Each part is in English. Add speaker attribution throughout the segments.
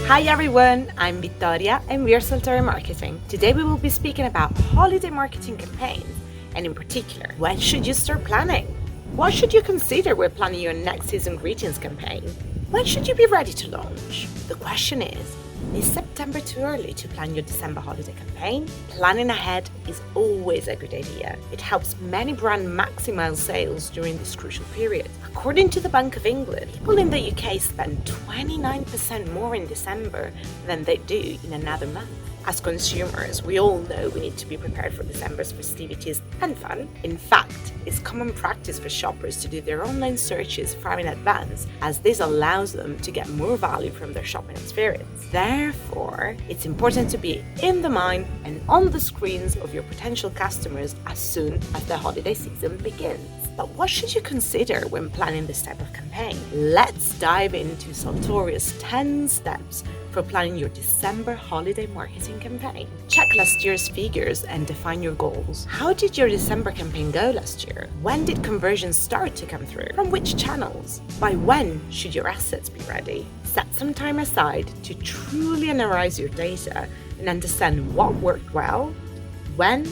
Speaker 1: Hi everyone, I'm Vittoria and we are Saltare Marketing. Today we will be speaking about holiday marketing campaigns and in particular, when should you start planning? What should you consider when planning your next season greetings campaign? When should you be ready to launch? The question is September too early to plan your December holiday campaign? Planning ahead is always a good idea. It helps many brands maximize sales during this crucial period. According to the Bank of England, people in the UK spend 29% more in December than they do in another month. As consumers, we all know we need to be prepared for December's festivities and fun. In fact, it's common practice for shoppers to do their online searches far in advance, as this allows them to get more value from their shopping experience. Therefore, it's important to be in the mind and on the screens of your potential customers as soon as the holiday season begins. But what should you consider when planning this type of campaign? Let's dive into Saltoria's 10 steps for planning your December holiday marketing campaign. Check last year's figures and define your goals. How did your December campaign go last year? When did conversions start to come through? From which channels? By when should your assets be ready? Set some time aside to truly analyze your data and understand what worked well, when,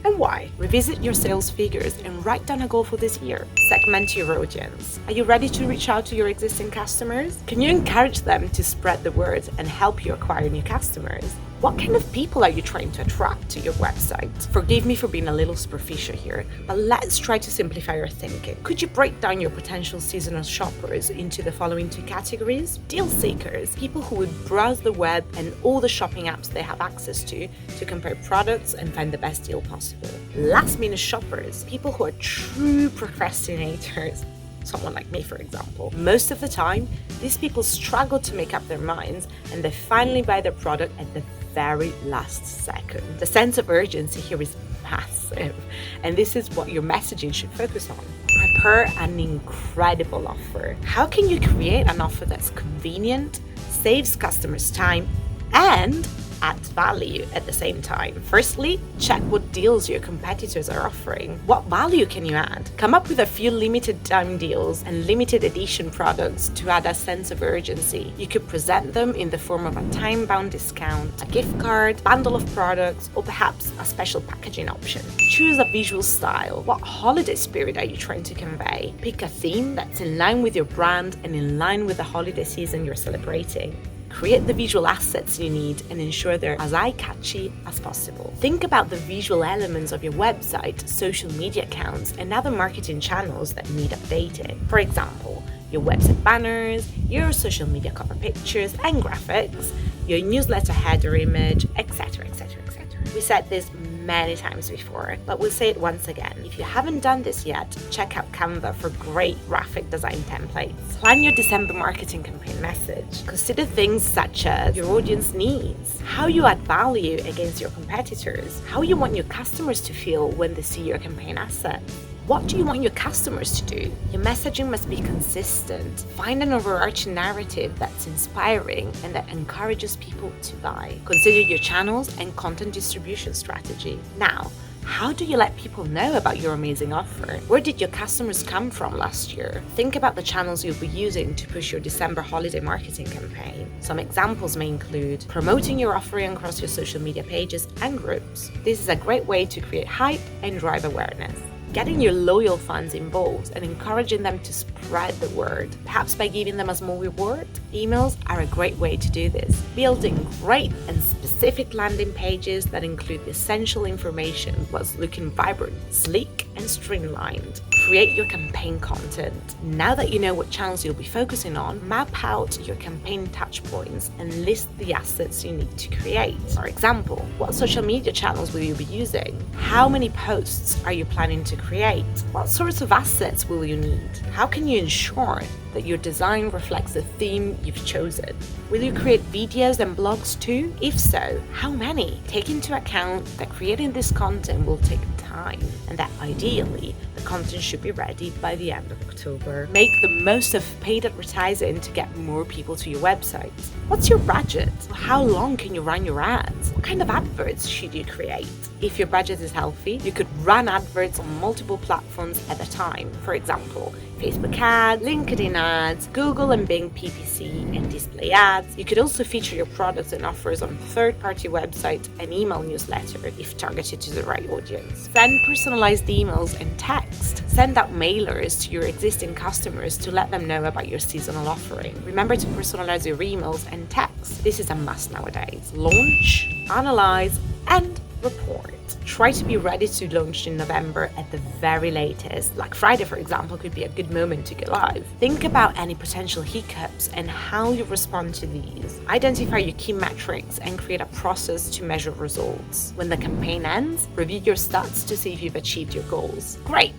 Speaker 1: and why. Revisit your sales figures and write down a goal for this year. Segment your audience. Are you ready to reach out to your existing customers? Can you encourage them to spread the word and help you acquire new customers? What kind of people are you trying to attract to your website? Forgive me for being a little superficial here, but let's try to simplify your thinking. Could you break down your potential seasonal shoppers into the following 2 categories? Deal seekers, people who would browse the web and all the shopping apps they have access to compare products and find the best deal possible. Last-minute shoppers, people who are true procrastinators. Someone like me, for example. Most of the time, these people struggle to make up their minds and they finally buy their product at the very last second. The sense of urgency here is massive, and this is what your messaging should focus on. Prepare an incredible offer. How can you create an offer that's convenient, saves customers time, and adds value at the same time? Firstly, check what deals your competitors are offering. What value can you add? Come up with a few limited time deals and limited edition products to add a sense of urgency. You could present them in the form of a time-bound discount, a gift card, bundle of products, or perhaps a special packaging option. Choose a visual style. What holiday spirit are you trying to convey? Pick a theme that's in line with your brand and in line with the holiday season you're celebrating. Create the visual assets you need and ensure they're as eye-catchy as possible. Think about the visual elements of your website, social media accounts, and other marketing channels that need updating. For example, your website banners, your social media cover pictures and graphics, your newsletter header image, etc., etc., etc. We said this many times before, but we'll say it once again. If you haven't done this yet, check out Canva for great graphic design templates. Plan your December marketing campaign message. Consider things such as your audience needs, how you add value against your competitors, how you want your customers to feel when they see your campaign assets. What do you want your customers to do? Your messaging must be consistent. Find an overarching narrative that's inspiring and that encourages people to buy. Consider your channels and content distribution strategy. Now, how do you let people know about your amazing offer? Where did your customers come from last year? Think about the channels you'll be using to push your December holiday marketing campaign. Some examples may include promoting your offering across your social media pages and groups. This is a great way to create hype and drive awareness. Getting your loyal fans involved and encouraging them to spread the word, perhaps by giving them a small reward. Emails are a great way to do this. Building great and specific landing pages that include the essential information whilst looking vibrant, sleek, and streamlined. Create your campaign content. Now that you know what channels you'll be focusing on, map out your campaign touchpoints and list the assets you need to create. For example, what social media channels will you be using? How many posts are you planning to create? What sorts of assets will you need? How can you ensure that your design reflects the theme you've chosen? Will you create videos and blogs too? If so, how many? Take into account that creating this content will take time time, and that ideally the content should be ready by the end of October. Make the most of paid advertising to get more people to your website. What's your budget? How long can you run your ads? What kind of adverts should you create? If your budget is healthy, you could run adverts on multiple platforms at a time. For example, Facebook ads, LinkedIn ads, Google and Bing PPC and display ads. You could also feature your products and offers on third-party websites and email newsletter if targeted to the right audience. Send personalized emails and text. Send out mailers to your existing customers to let them know about your seasonal offering. Remember to personalize your emails and text. This is a must nowadays. Launch, analyze, and report. Try to be ready to launch in November at the very latest. Like Friday, for example, could be a good moment to go live. Think about any potential hiccups and how you respond to these. Identify your key metrics and create a process to measure results. When the campaign ends, review your stats to see if you've achieved your goals. Great!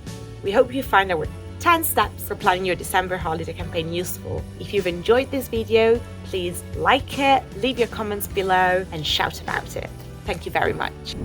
Speaker 1: We hope you find our 10 steps for planning your December holiday campaign useful. If you've enjoyed this video, please like it, leave your comments below, and shout about it. Thank you very much.